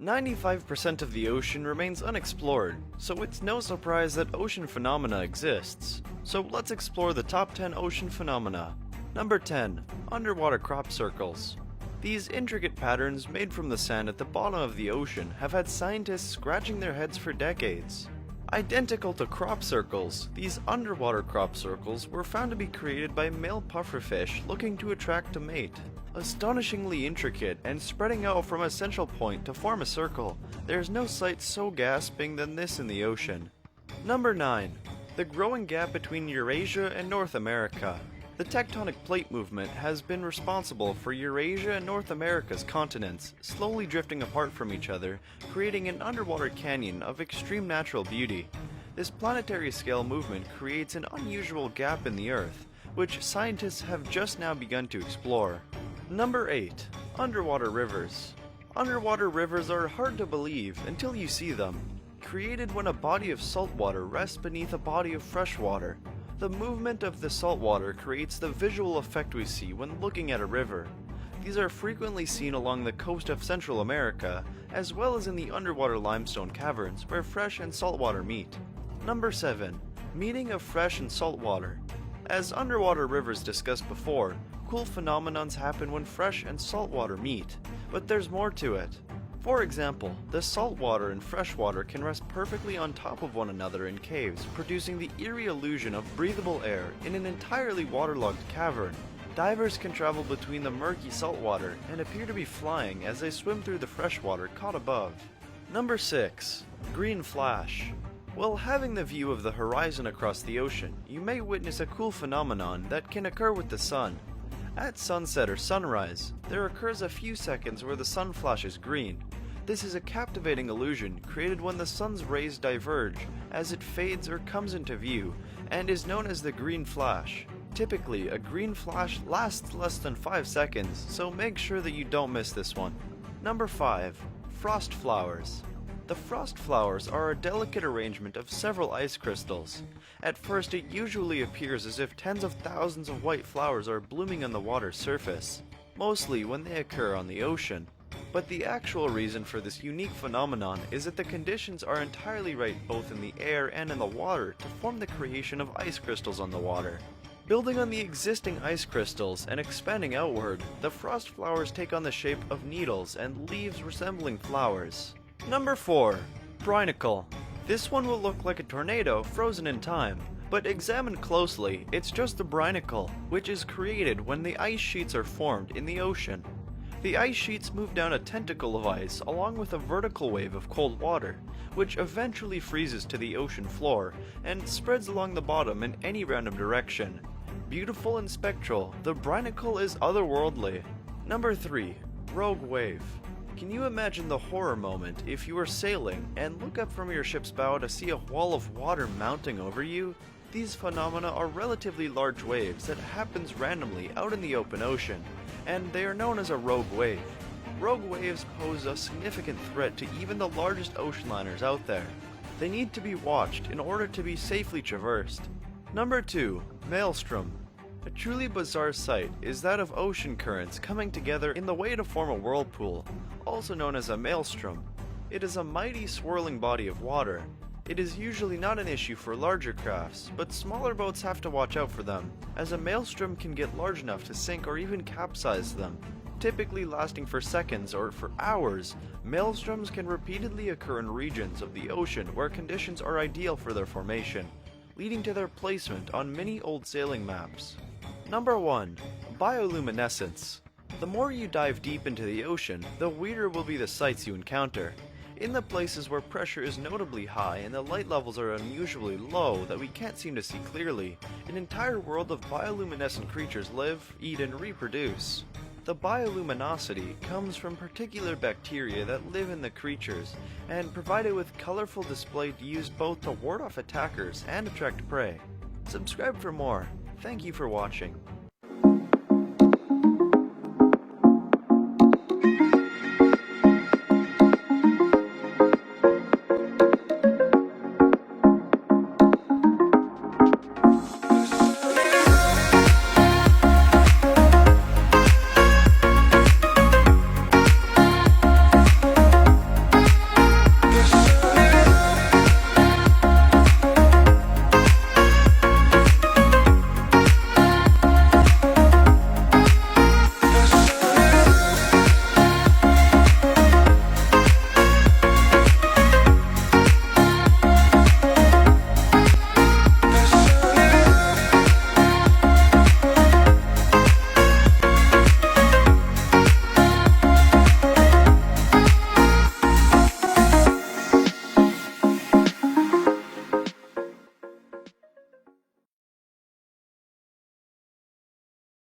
95% of the ocean remains unexplored, so it's no surprise that ocean phenomena exists. So let's explore the top 10 ocean phenomena. Number 10. Underwater crop circles. These intricate patterns made from the sand at the bottom of the ocean have had scientists scratching their heads for decades. Identical to crop circles, these underwater crop circles were found to be created by male pufferfish looking to attract a mate. Astonishingly intricate and spreading out from a central point to form a circle, there's no sight so gasping than this in the ocean. Number 9. The growing gap between Eurasia and North America. The tectonic plate movement has been responsible for Eurasia and North America's continents slowly drifting apart from each other, creating an underwater canyon of extreme natural beauty. This planetary scale movement creates an unusual gap in the Earth, which scientists have just now begun to explore. Number 8. Underwater rivers. Underwater rivers are hard to believe until you see them. Created when a body of salt water rests beneath a body of fresh water. The movement of the salt water creates the visual effect we see when looking at a river. These are frequently seen along the coast of Central America, as well as in the underwater limestone caverns where fresh and salt water meet. Number 7. Meeting of fresh and salt water. As underwater rivers discussed before, cool phenomenons happen when fresh and salt water meet, but there's more to it. For example, the salt water and fresh water can rest perfectly on top of one another in caves, producing the eerie illusion of breathable air in an entirely waterlogged cavern. Divers can travel between the murky salt water and appear to be flying as they swim through the fresh water caught above. Number 6. Green flash. While having the view of the horizon across the ocean, you may witness a cool phenomenon that can occur with the sun. At sunset or sunrise, there occurs a few seconds where the sun flashes green. This is a captivating illusion created when the sun's rays diverge as it fades or comes into view, and is known as the green flash. Typically, a green flash lasts less than 5 seconds, so make sure that you don't miss this one. Number 5. Frost flowers. The frost flowers are a delicate arrangement of several ice crystals. At first, it usually appears as if tens of thousands of white flowers are blooming on the water's surface, mostly when they occur on the ocean. But the actual reason for this unique phenomenon is that the conditions are entirely right both in the air and in the water to form the creation of ice crystals on the water. Building on the existing ice crystals and expanding outward, the frost flowers take on the shape of needles and leaves resembling flowers. Number 4. Brinacle. This one will look like a tornado frozen in time, but examined closely, it's just the brinacle, which is created when the ice sheets are formed in the ocean. The ice sheets move down a tentacle of ice along with a vertical wave of cold water, which eventually freezes to the ocean floor and spreads along the bottom in any random direction. Beautiful and spectral, the brinacle is otherworldly. Number 3. Rogue wave. Can you imagine the horror moment if you were sailing and look up from your ship's bow to see a wall of water mounting over you? These phenomena are relatively large waves that happens randomly out in the open ocean, and they are known as a rogue wave. Rogue waves pose a significant threat to even the largest ocean liners out there. They need to be watched in order to be safely traversed. Number 2. Maelstrom. A truly bizarre sight is that of ocean currents coming together in the way to form a whirlpool, also known as a maelstrom. It is a mighty swirling body of water. It is usually not an issue for larger crafts, but smaller boats have to watch out for them, as a maelstrom can get large enough to sink or even capsize them. Typically lasting for seconds or for hours, maelstroms can repeatedly occur in regions of the ocean where conditions are ideal for their formation, leading to their placement on many old sailing maps. Number 1. Bioluminescence. The more you dive deep into the ocean, the weirder will be the sights you encounter. In the places where pressure is notably high and the light levels are unusually low that we can't seem to see clearly, an entire world of bioluminescent creatures live, eat, and reproduce. The bioluminosity comes from particular bacteria that live in the creatures and provide it with colorful display used both to ward off attackers and attract prey. Subscribe for more. Thank you for watching.